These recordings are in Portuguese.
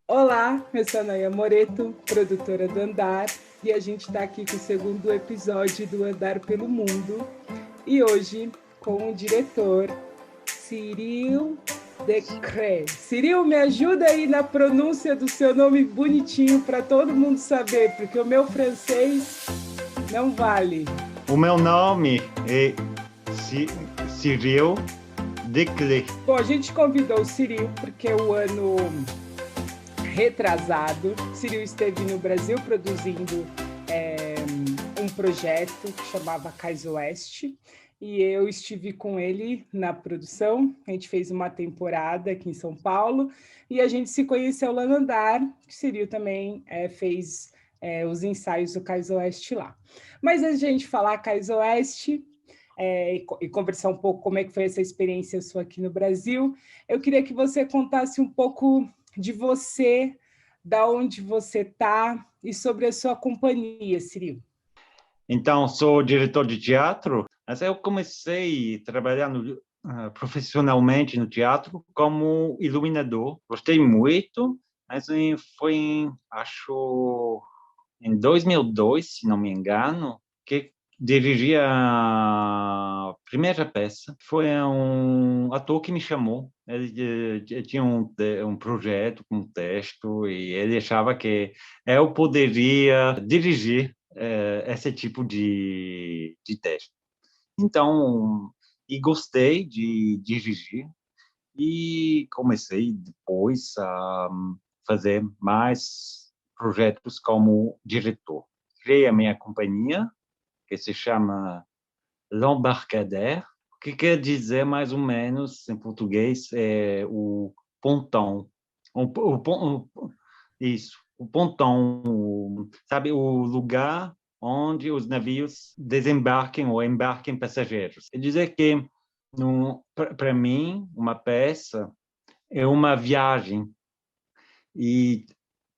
Olá, eu sou a Naya Moreto, produtora do Andar, e a gente está aqui com o segundo episódio do Andar pelo Mundo. E hoje com o diretor Cyril Decré. Cyril, me ajuda aí na pronúncia do seu nome bonitinho para todo mundo saber, porque o meu francês não vale. O meu nome é Cyril Declé. Bom, a gente convidou o Cyril porque o ano retrasado, Cyril esteve no Brasil produzindo um projeto que chamava Cais Oeste, e eu estive com ele na produção. A gente fez uma temporada aqui em São Paulo e a gente se conheceu lá no Andar. O Cyril também fez os ensaios do Cais Oeste lá. Mas antes de a gente falar Cais Oeste e conversar um pouco como é que foi essa experiência sua aqui no Brasil, eu queria que você contasse um pouco de você, da onde você está e sobre a sua companhia, Cyril. Então, sou diretor de teatro, mas eu comecei trabalhando profissionalmente no teatro como iluminador. Gostei muito, mas foi, acho, em 2002, se não me engano, que dirigi a primeira peça. Foi um ator que me chamou. Ele tinha um projeto com um texto e ele achava que eu poderia dirigir esse tipo de texto. Então, e gostei de dirigir e comecei depois a fazer mais projetos como diretor. Criei a minha companhia, que se chama L'Embarcadère, que quer dizer mais ou menos, em português, o pontão. Isso, o pontão, sabe, o lugar onde os navios desembarquem ou embarquem passageiros. Quer dizer que, para mim, uma peça é uma viagem e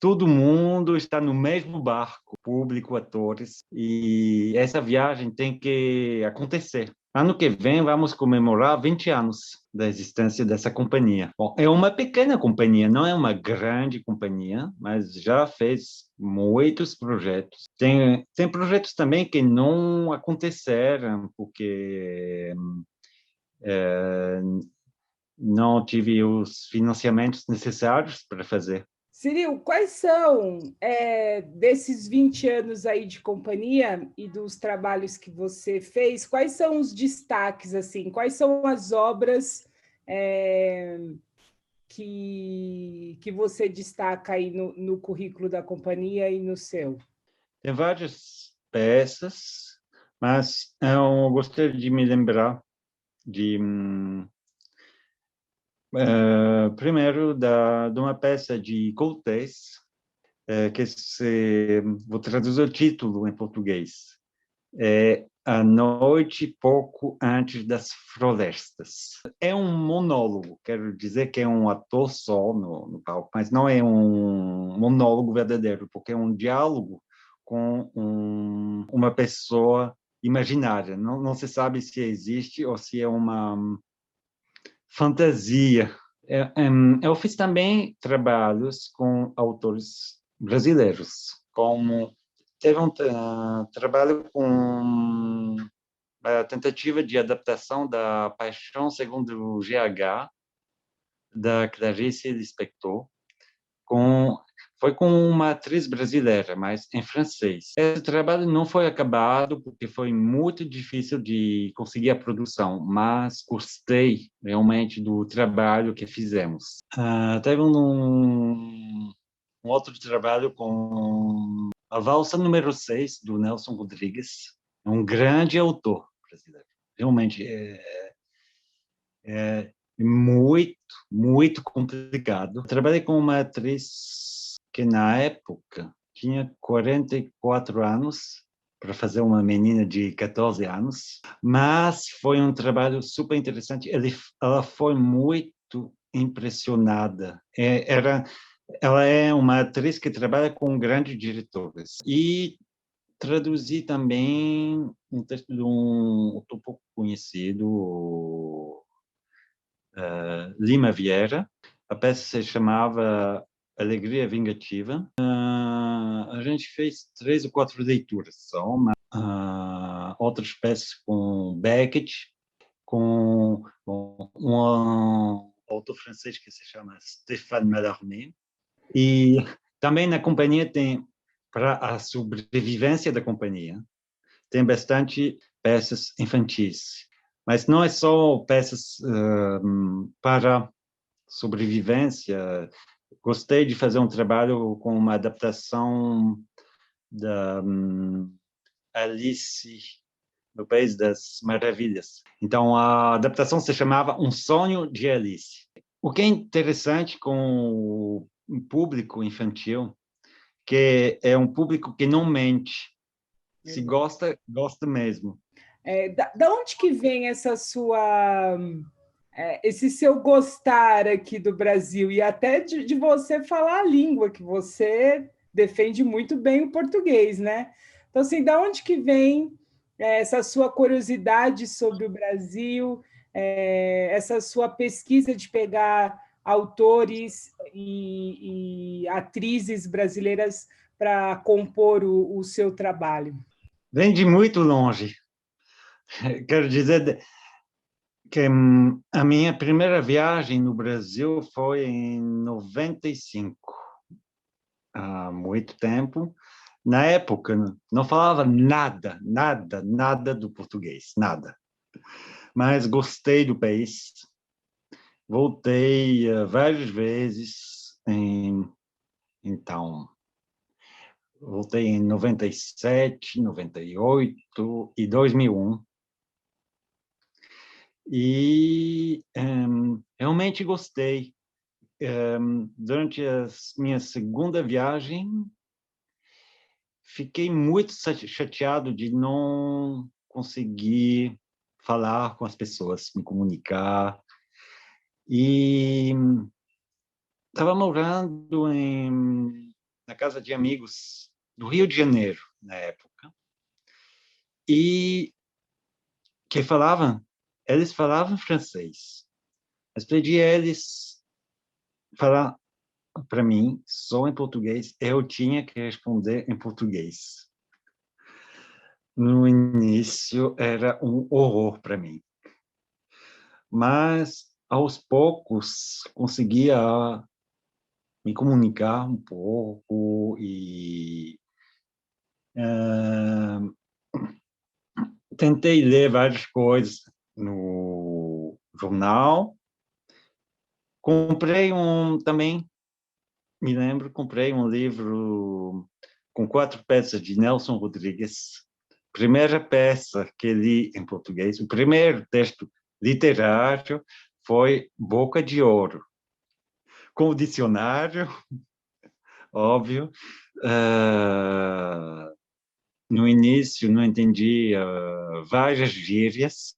todo mundo está no mesmo barco, público, atores, e essa viagem tem que acontecer. Ano que vem vamos comemorar 20 anos da existência dessa companhia. Bom, é uma pequena companhia, não é uma grande companhia, mas já fez muitos projetos. Tem projetos também que não aconteceram porque não tive os financiamentos necessários para fazer. Cyril, quais são, desses 20 anos aí de companhia e dos trabalhos que você fez, quais são os destaques, assim? Quais são as obras que você destaca aí no currículo da companhia e no seu? Tem várias peças, mas eu gostaria de me lembrar de primeiro de uma peça de Coutts, vou traduzir o título em português, é A Noite Pouco Antes das Florestas. É um monólogo, quero dizer que é um ator só no palco, mas não é um monólogo verdadeiro, porque é um diálogo com uma pessoa imaginária. Não se sabe se existe ou se é uma fantasia. Eu fiz também trabalhos com autores brasileiros, como teve um trabalho com a tentativa de adaptação da Paixão segundo o GH, da Clarice Lispector, foi com uma atriz brasileira, mas em francês. Esse trabalho não foi acabado porque foi muito difícil de conseguir a produção, mas gostei realmente do trabalho que fizemos. Teve um outro trabalho com a Valsa número 6, do Nelson Rodrigues, um grande autor brasileiro. Realmente é muito, muito complicado. Trabalhei com uma atriz que, na época, tinha 44 anos, para fazer uma menina de 14 anos, mas foi um trabalho super interessante. Ela foi muito impressionada. Ela é uma atriz que trabalha com grandes diretores. E traduzi também um texto de um autor pouco conhecido, Lima Vieira. A peça se chamava Alegria Vingativa. A gente fez 3 ou 4 leituras só, mas outras peças com Beckett, com um autor francês que se chama Stéphane Mallarmé. E também na companhia tem, para a sobrevivência da companhia, tem bastante peças infantis. Mas não é só peças para sobrevivência. Gostei de fazer um trabalho com uma adaptação da Alice no País das Maravilhas. Então, a adaptação se chamava Um Sonho de Alice. O que é interessante com o público infantil, que é um público que não mente. Se gosta, gosta mesmo. Da onde que vem essa esse seu gostar aqui do Brasil e até de você falar a língua, que você defende muito bem o português, né? Então, assim, da onde que vem essa sua curiosidade sobre o Brasil, essa sua pesquisa de pegar autores e atrizes brasileiras para compor o seu trabalho? Vem de muito longe. Quero dizer que a minha primeira viagem no Brasil foi em 95, há muito tempo. Na época, não falava nada do português, nada. Mas gostei do país. Voltei várias vezes. Então, voltei em 97, 98 e 2001. E realmente gostei. Durante a minha segunda viagem, fiquei muito chateado de não conseguir falar com as pessoas, me comunicar. E estava morando na casa de amigos do Rio de Janeiro, na época. E eles falavam francês. Mas pedi a eles falar para mim só em português. Eu tinha que responder em português. No início era um horror para mim. Mas, aos poucos, conseguia me comunicar um pouco e tentei ler várias coisas no jornal. Também, me lembro, comprei um livro com 4 peças de Nelson Rodrigues. Primeira peça que li em português, o primeiro texto literário foi Boca de Ouro, com o dicionário, óbvio. No início não entendia várias gírias.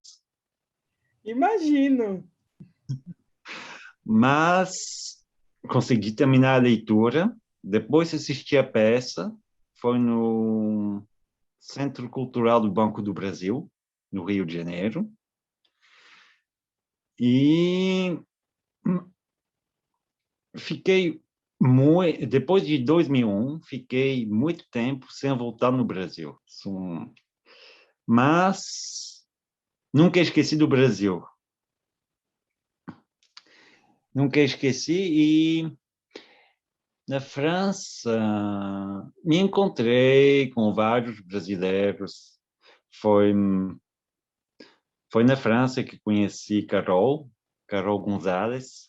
Imagino. Mas consegui terminar a leitura. Depois assisti a peça. Foi no Centro Cultural do Banco do Brasil, no Rio de Janeiro. E depois de 2001, fiquei muito tempo sem voltar no Brasil. Mas nunca esqueci do Brasil. Nunca esqueci. E na França me encontrei com vários brasileiros. Foi na França que conheci Carol Gonzalez,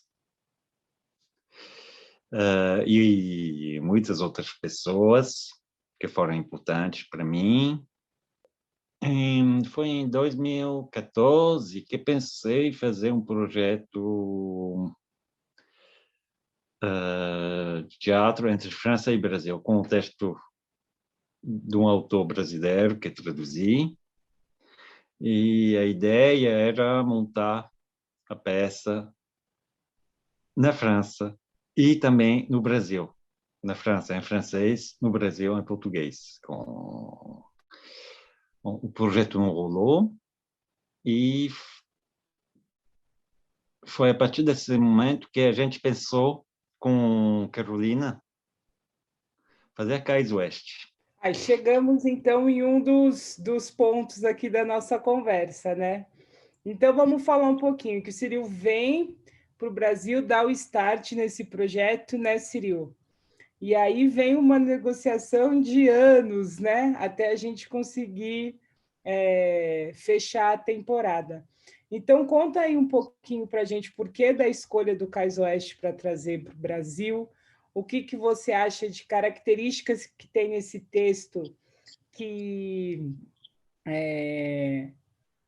e muitas outras pessoas que foram importantes para mim. Foi em 2014 que pensei em fazer um projeto de teatro entre França e Brasil, com um texto de um autor brasileiro que traduzi. E a ideia era montar a peça na França e também no Brasil. Na França em francês, no Brasil em português. O projeto não rolou e foi a partir desse momento que a gente pensou com Carolina, fazer Cais Oeste. Aí chegamos, então, em um dos pontos aqui da nossa conversa, né? Então, vamos falar um pouquinho, que o Ciril vem para o Brasil dar o start nesse projeto, né, Ciril? E aí vem uma negociação de anos, né? Até a gente conseguir fechar a temporada. Então, conta aí um pouquinho para a gente por que da escolha do Cais Oeste para trazer para o Brasil, o que você acha de características que tem nesse texto que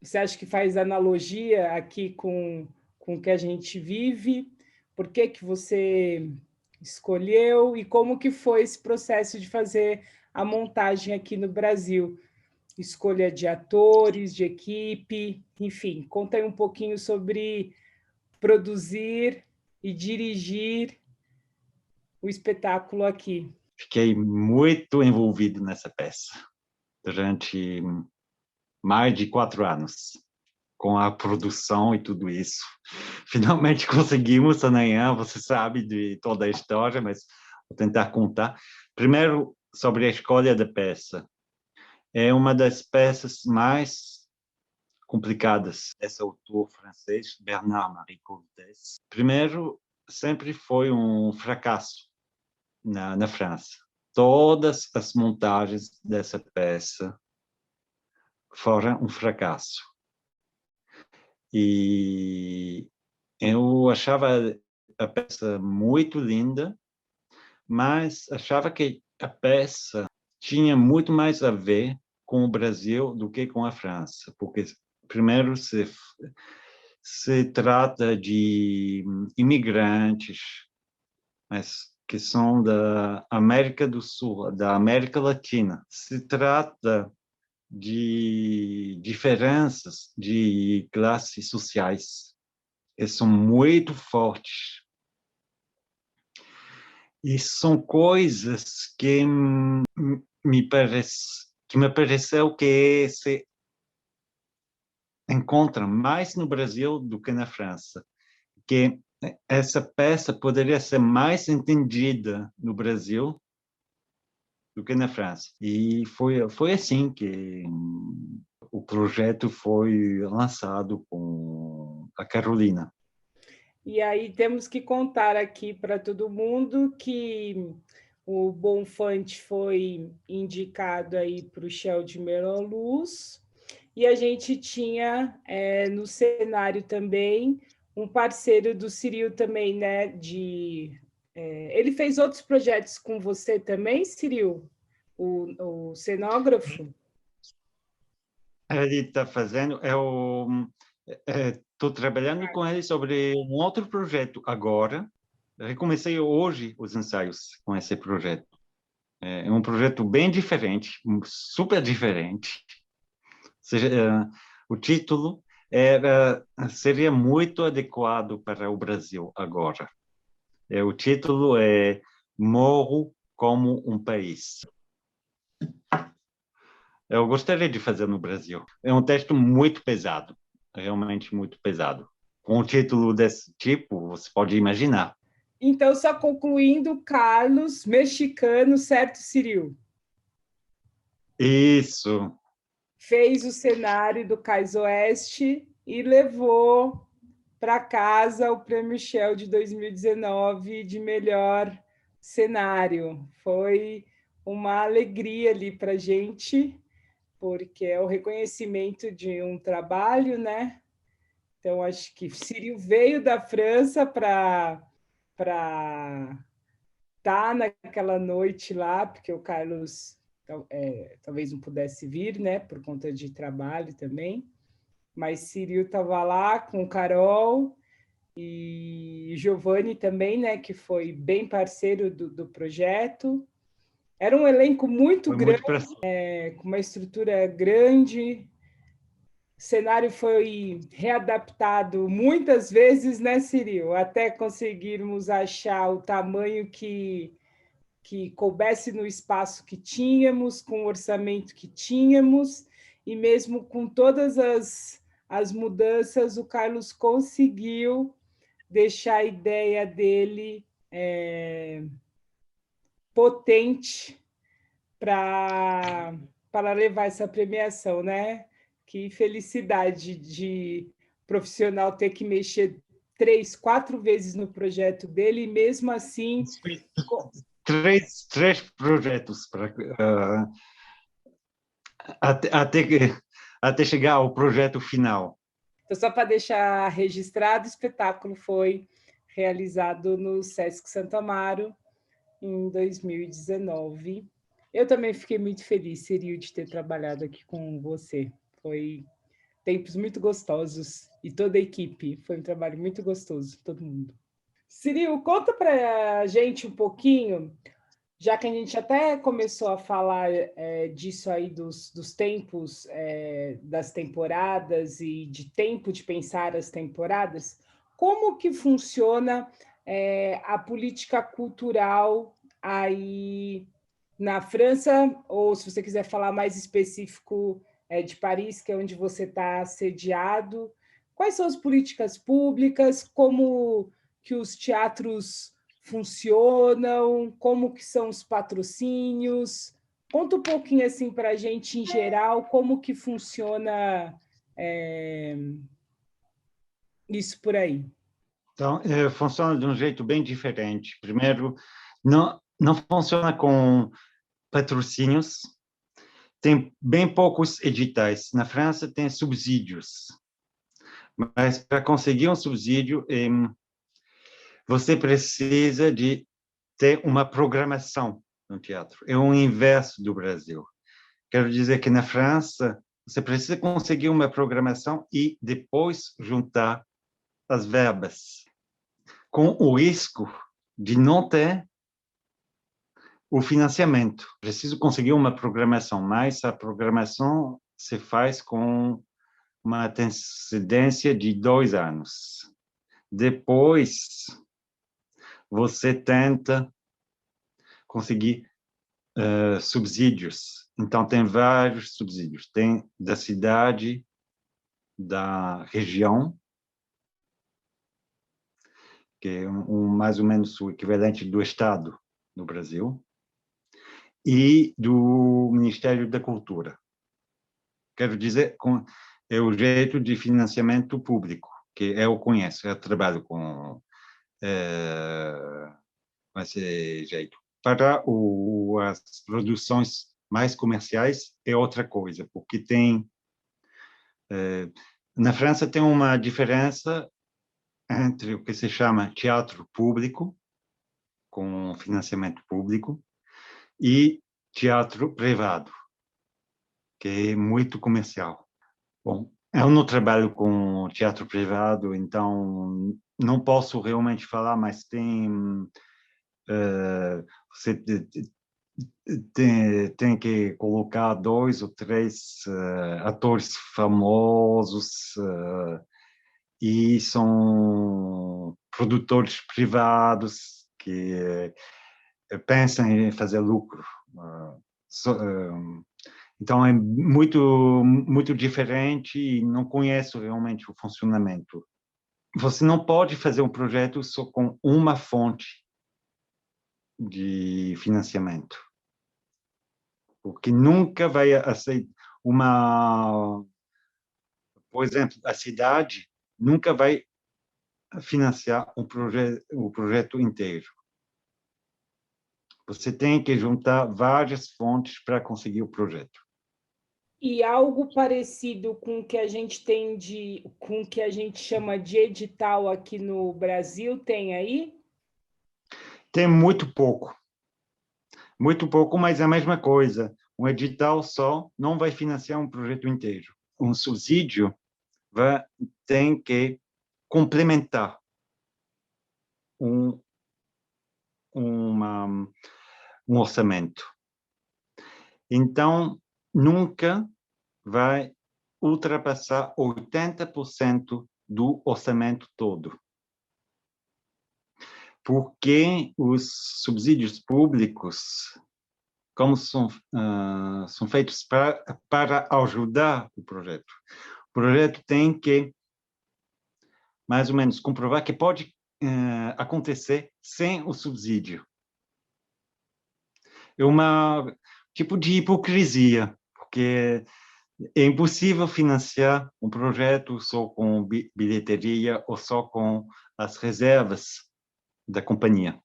você acha que faz analogia aqui com o que a gente vive? Por que você escolheu e como que foi esse processo de fazer a montagem aqui no Brasil? Escolha de atores, de equipe, enfim, conta aí um pouquinho sobre produzir e dirigir o espetáculo aqui. Fiquei muito envolvido nessa peça durante mais de 4 anos, com a produção e tudo isso. Finalmente conseguimos amanhã, você sabe de toda a história, mas vou tentar contar. Primeiro, sobre a escolha da peça. É uma das peças mais complicadas. Esse autor francês, Bernard-Marie Cortès, primeiro, sempre foi um fracasso na França. Todas as montagens dessa peça foram um fracasso. E eu achava a peça muito linda, mas achava que a peça tinha muito mais a ver com o Brasil do que com a França, porque primeiro se trata de imigrantes, mas que são da América do Sul, da América Latina. Se trata de diferenças de classes sociais que são muito fortes. E são coisas que me pareceu que se encontram mais no Brasil do que na França. Que essa peça poderia ser mais entendida no Brasil do que na França. E foi assim que o projeto foi lançado com a Carolina. E aí temos que contar aqui para todo mundo que o Bonfante foi indicado aí para o Shell de Melon-Luz, e a gente tinha no cenário também um parceiro do Ciril também, né? Ele fez outros projetos com você também, Ciril? O cenógrafo? Ele está fazendo, estou trabalhando com ele sobre um outro projeto agora. Recomecei hoje os ensaios com esse projeto. É um projeto bem diferente, super diferente. O título seria muito adequado para o Brasil agora. O título é Morro como um País. Eu gostaria de fazer no Brasil. É um texto muito pesado, realmente muito pesado. Com um título desse tipo, você pode imaginar. Então, só concluindo, Carlos, mexicano, certo, Ciril? Isso. Fez o cenário do Cais Oeste e levou para casa o Prêmio Shell de 2019 de melhor cenário. Foi uma alegria ali para a gente, porque é o reconhecimento de um trabalho, né? Então, acho que Círio veio da França para estar naquela noite lá, porque o Carlos talvez não pudesse vir, né, por conta de trabalho também, mas Círio estava lá com Carol e Giovanni também, né, que foi bem parceiro do projeto. Era um elenco muito Foi grande, muito prazer. com uma estrutura grande. O cenário foi readaptado muitas vezes, né, Ciril? Até conseguirmos achar o tamanho que coubesse no espaço que tínhamos, com o orçamento que tínhamos, e mesmo com todas as mudanças, o Carlos conseguiu deixar a ideia dele potente para levar essa premiação, né? Que felicidade de profissional ter que mexer 3, 4 vezes no projeto dele e mesmo assim três projetos para até chegar ao projeto final. Então, só para deixar registrado, o espetáculo foi realizado no Sesc Santo Amaro em 2019. Eu também fiquei muito feliz, Ciril, de ter trabalhado aqui com você. Foi tempos muito gostosos e toda a equipe. Foi um trabalho muito gostoso, todo mundo. Ciril, conta para a gente um pouquinho, já que a gente até começou a falar disso aí dos tempos, das temporadas e de tempo de pensar as temporadas, como que funciona a política cultural aí na França, ou se você quiser falar mais específico de Paris, que é onde você está sediado, quais são as políticas públicas, como que os teatros funcionam, como que são os patrocínios. Conta um pouquinho assim para a gente, em geral, como que funciona isso por aí. Então, funciona de um jeito bem diferente. Primeiro, não funciona com patrocínios, tem bem poucos editais. Na França tem subsídios, mas para conseguir um subsídio, você precisa de ter uma programação no teatro. É o inverso do Brasil. Quero dizer que na França, você precisa conseguir uma programação e depois juntar as verbas, com o risco de não ter o financiamento. Preciso conseguir uma programação, mas a programação se faz com uma antecedência de 2 anos. Depois, você tenta conseguir subsídios. Então, tem vários subsídios. Tem da cidade, da região, que é mais ou menos o equivalente do Estado no Brasil, e do Ministério da Cultura. Quero dizer, é o jeito de financiamento público, que eu conheço, eu trabalho com esse jeito. Para as produções mais comerciais é outra coisa, porque na França tem uma diferença entre o que se chama teatro público, com financiamento público, e teatro privado, que é muito comercial. Bom, eu não trabalho com teatro privado, então não posso realmente falar, mas você tem que colocar 2 ou 3 atores famosos e são produtores privados que pensam em fazer lucro. Então, é muito diferente e não conheço realmente o funcionamento. Você não pode fazer um projeto só com uma fonte de financiamento, porque nunca vai aceitar por exemplo, a cidade nunca vai financiar o projeto inteiro. Você tem que juntar várias fontes para conseguir o projeto. E algo parecido com o que a gente tem com o que a gente chama de edital aqui no Brasil, tem aí? Tem muito pouco, mas é a mesma coisa. Um edital só não vai financiar um projeto inteiro. Um subsídio tem que complementar um orçamento. Então, nunca vai ultrapassar 80% do orçamento todo. Porque os subsídios públicos, como são feitos para ajudar o projeto tem que, mais ou menos, comprovar que pode acontecer sem o subsídio. É um tipo de hipocrisia, porque é impossível financiar um projeto só com bilheteria ou só com as reservas da companhia.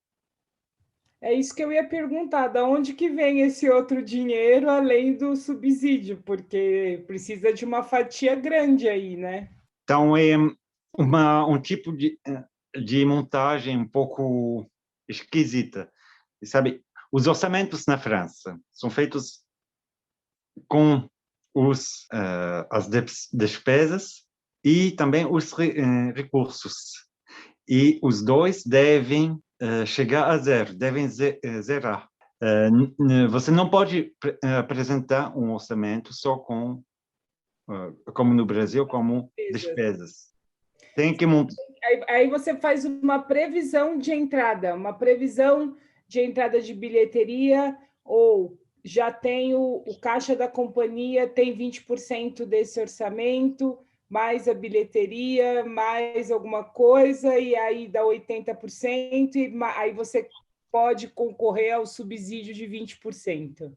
É isso que eu ia perguntar, da onde que vem esse outro dinheiro além do subsídio? Porque precisa de uma fatia grande aí, né? Então, é um tipo de montagem um pouco esquisita. Sabe, os orçamentos na França são feitos com as despesas e também os recursos. E os dois devem chegar a zero, devem zerar. Você não pode apresentar um orçamento só como no Brasil, como despesas. Tem que montar. Aí você faz uma previsão de entrada, uma previsão de entrada de bilheteria, ou já tem o caixa da companhia, tem 20% desse orçamento, mais a bilheteria, mais alguma coisa, e aí dá 80%, e aí você pode concorrer ao subsídio de 20%.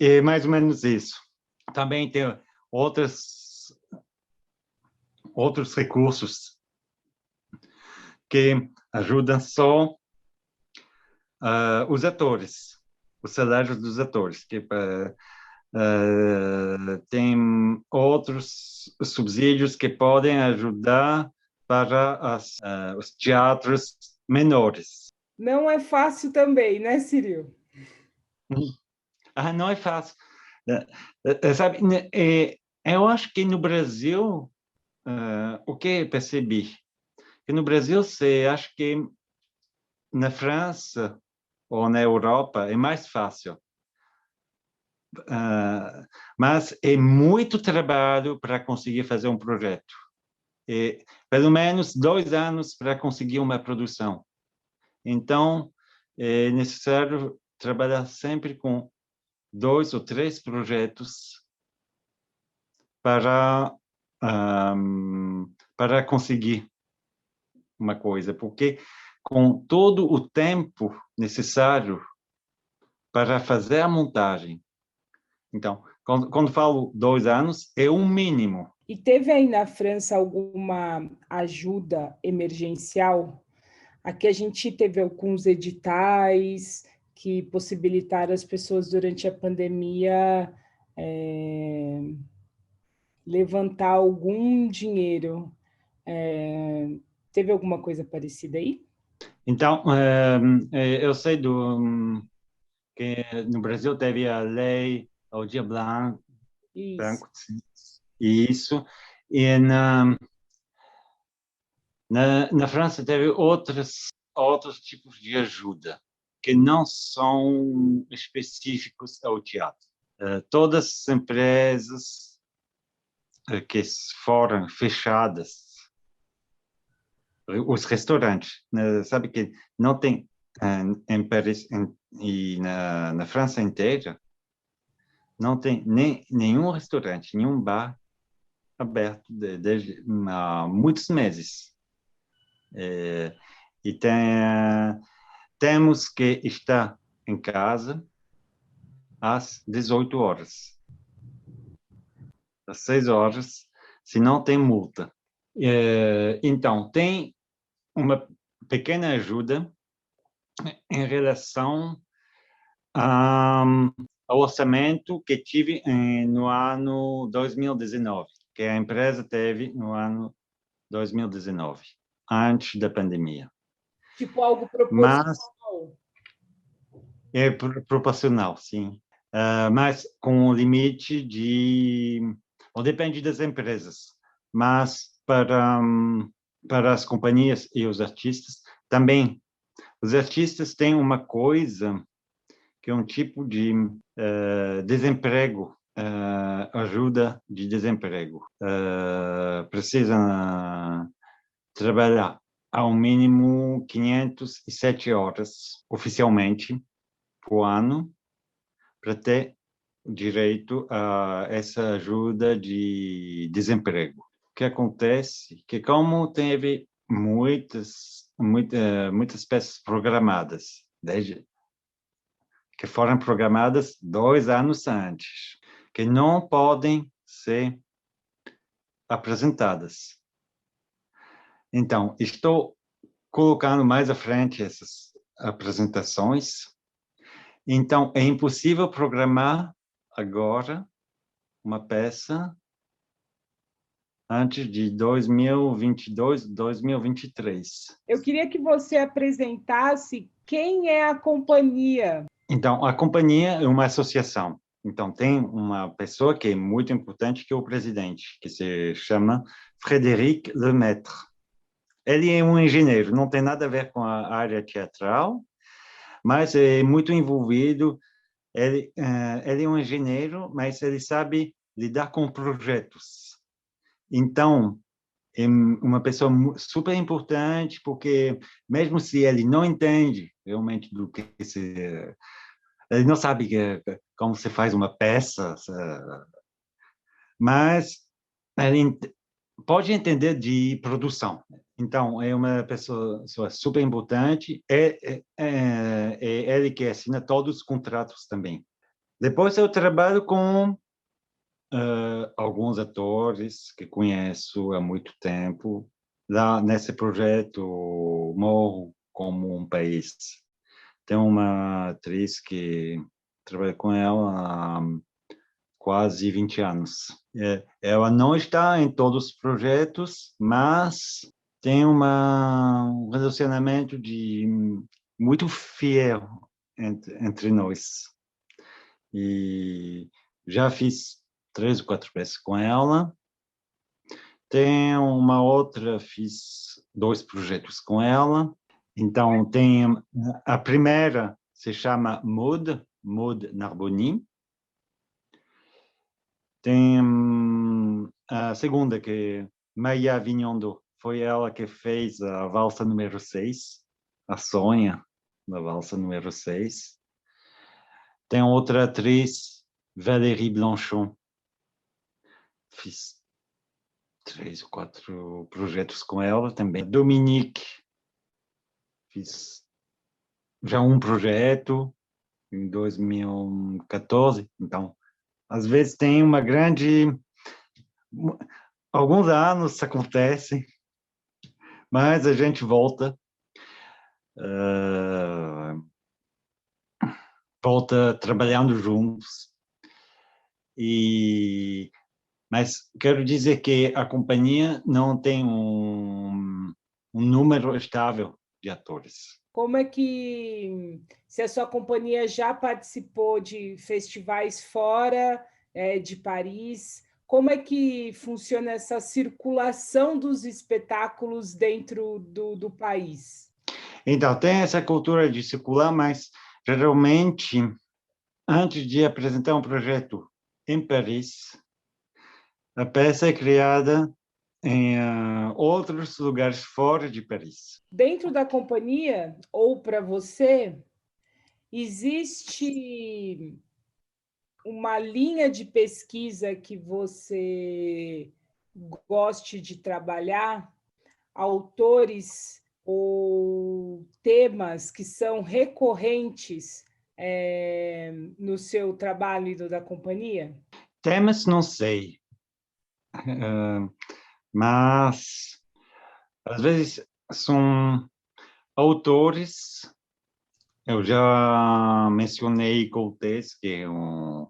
É mais ou menos isso. Também tem outros recursos que ajudam só os atores, os salários dos atores, que tem outros subsídios que podem ajudar para os teatros menores. Não é fácil também, né, Ciril? Não é fácil. Sabe, eu acho que no Brasil, o que percebi? Que no Brasil, você acha que na França ou na Europa é mais fácil. Mas é muito trabalho para conseguir fazer um projeto. É, pelo menos 2 anos para conseguir uma produção. Então, é necessário trabalhar sempre com 2 ou 3 projetos para conseguir uma coisa, porque com todo o tempo necessário para fazer a montagem. Então, quando falo 2 anos, é um mínimo. E teve aí na França alguma ajuda emergencial? Aqui a gente teve alguns editais que possibilitaram as pessoas durante a pandemia levantar algum dinheiro. Teve alguma coisa parecida aí? Então, eu sei que no Brasil teve a lei Aldir Blanc, Isso. branco, isso, e na França teve outros tipos de ajuda que não são específicos ao teatro. Todas as empresas que foram fechadas, os restaurantes, né, sabe que não tem em Paris e na França inteira, não tem nenhum restaurante, nenhum bar aberto desde há muitos meses. E temos que estar em casa às 18 horas. Às 6 horas, se não tem multa. Então, tem uma pequena ajuda em relação ao orçamento que tive no ano 2019, que a empresa teve no ano 2019, antes da pandemia. Tipo algo Mas proporcional. é proporcional, sim. Mas com o limite ou depende das empresas, mas para as companhias e os artistas também. Os artistas têm uma coisa que é um tipo de desemprego, ajuda de desemprego. Precisam trabalhar ao mínimo 507 horas oficialmente por ano para ter direito a essa ajuda de desemprego. O que acontece que como teve muitas peças programadas, que foram programadas 2 anos antes, que não podem ser apresentadas. Então, estou colocando mais à frente essas apresentações. Então, é impossível programar agora uma peça antes de 2022, 2023. Eu queria que você apresentasse quem é a companhia. Então, a companhia é uma associação. Então, tem uma pessoa que é muito importante, que é o presidente, que se chama Frédéric Lemaitre. Ele é um engenheiro, não tem nada a ver com a área teatral, mas é muito envolvido. Ele é um engenheiro, mas ele sabe lidar com projetos. Então, é uma pessoa super importante, porque mesmo se ele não entende realmente do que ele não sabe como se faz uma peça, mas ele pode entender de produção. Então, é uma pessoa super importante. É ele que assina todos os contratos também. Depois eu trabalho com alguns atores que conheço há muito tempo. Lá nesse projeto Morro como um País. Tem uma atriz que trabalha com ela há quase 20 anos. Ela não está em todos os projetos, mas tem um relacionamento muito fiel entre nós. E já fiz 3 ou 4 peças com ela. Tem uma outra, fiz 2 projetos com ela. Então, tem a primeira, se chama Maud Narboni. Tem a segunda, que é Maia Vignondo. Foi ela que fez a valsa número 6, a Sonha, da valsa número 6. Tem outra atriz, Valérie Blanchon. Fiz 3 ou 4 projetos com ela também. Dominique, fiz já um projeto em 2014. Então, às vezes tem uma grande... Alguns anos acontecem, mas a gente volta trabalhando juntos. Mas quero dizer que a companhia não tem um número estável de atores. Como é que, se a sua companhia já participou de festivais fora de Paris, como é que funciona essa circulação dos espetáculos dentro do país? Então, tem essa cultura de circular, mas geralmente, antes de apresentar um projeto em Paris, a peça é criada em outros lugares fora de Paris. Dentro da companhia, ou para você, existe uma linha de pesquisa que você goste de trabalhar, autores ou temas que são recorrentes no seu trabalho e do da companhia? Temas, não sei, mas às vezes são autores. Eu já mencionei Cortez, que é um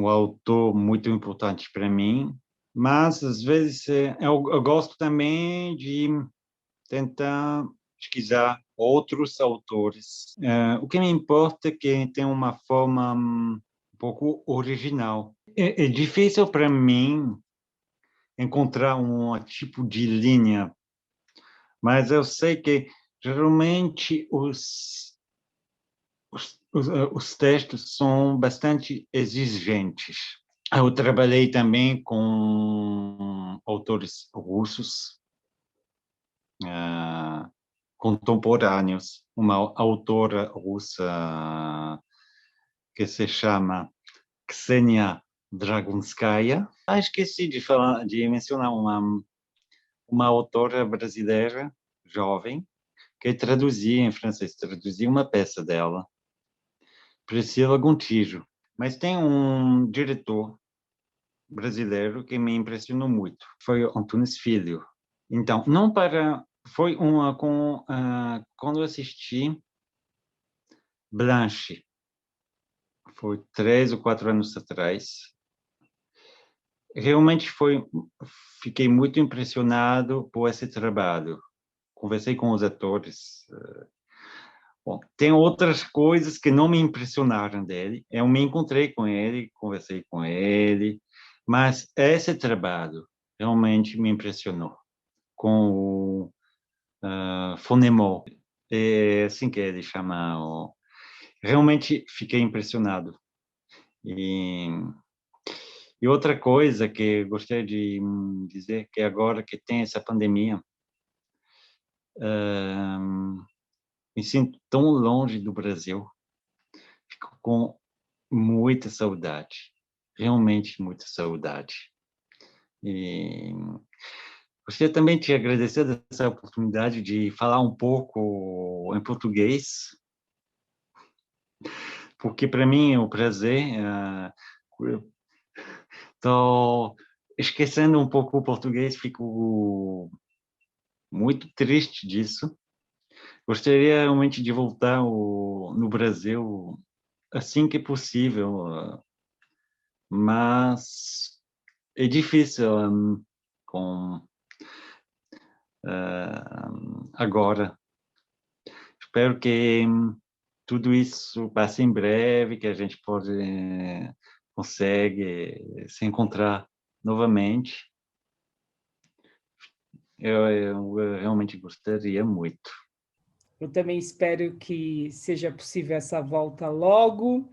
autor muito importante para mim, mas às vezes eu gosto também de tentar pesquisar outros autores. O que me importa é que tem uma forma um pouco original. É difícil para mim encontrar um tipo de linha, mas eu sei que geralmente os textos são bastante exigentes. Eu trabalhei também com autores russos contemporâneos, uma autora russa que se chama Ksenia Dragunskaya. Esqueci de mencionar uma autora brasileira, jovem, que traduzia em francês, traduzia uma peça dela, Priscila Gontijo. Mas tem um diretor brasileiro que me impressionou muito, foi Antunes Filho. Então, não para... Foi uma com... quando eu assisti Blanche, foi 3 ou 4 anos atrás, realmente fiquei muito impressionado por esse trabalho. Conversei com os atores. Bom, tem outras coisas que não me impressionaram dele. Eu me encontrei com ele, conversei com ele, mas esse trabalho realmente me impressionou. Com o Fonémo, é assim que ele chama. Realmente fiquei impressionado. E outra coisa que gostaria de dizer, que agora que tem essa pandemia, me sinto tão longe do Brasil, fico com muita saudade, realmente muita saudade. E gostaria também de te agradecer essa oportunidade de falar um pouco em português, porque para mim é um prazer. Estou esquecendo um pouco o português, fico muito triste disso. Gostaria realmente de voltar no Brasil assim que possível, mas é difícil agora. Espero que tudo isso passe em breve, que a gente consegue se encontrar novamente. Eu realmente gostaria muito. Eu também espero que seja possível essa volta logo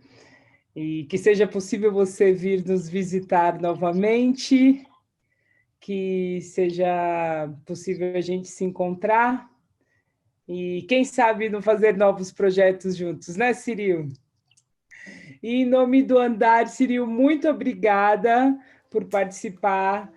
e que seja possível você vir nos visitar novamente, que seja possível a gente se encontrar e, quem sabe, não fazer novos projetos juntos, né, Ciril? E em nome do Andar, Ciril, muito obrigada por participar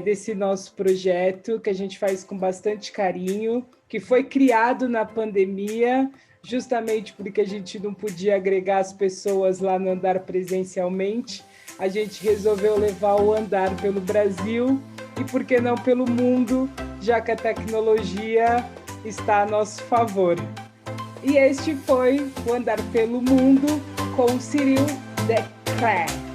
desse nosso projeto, que a gente faz com bastante carinho, que foi criado na pandemia, justamente porque a gente não podia agregar as pessoas lá no Andar presencialmente. A gente resolveu levar o Andar pelo Brasil e, por que não, pelo mundo, já que a tecnologia está a nosso favor. E este foi o Andar pelo Mundo com Ciril Declercq.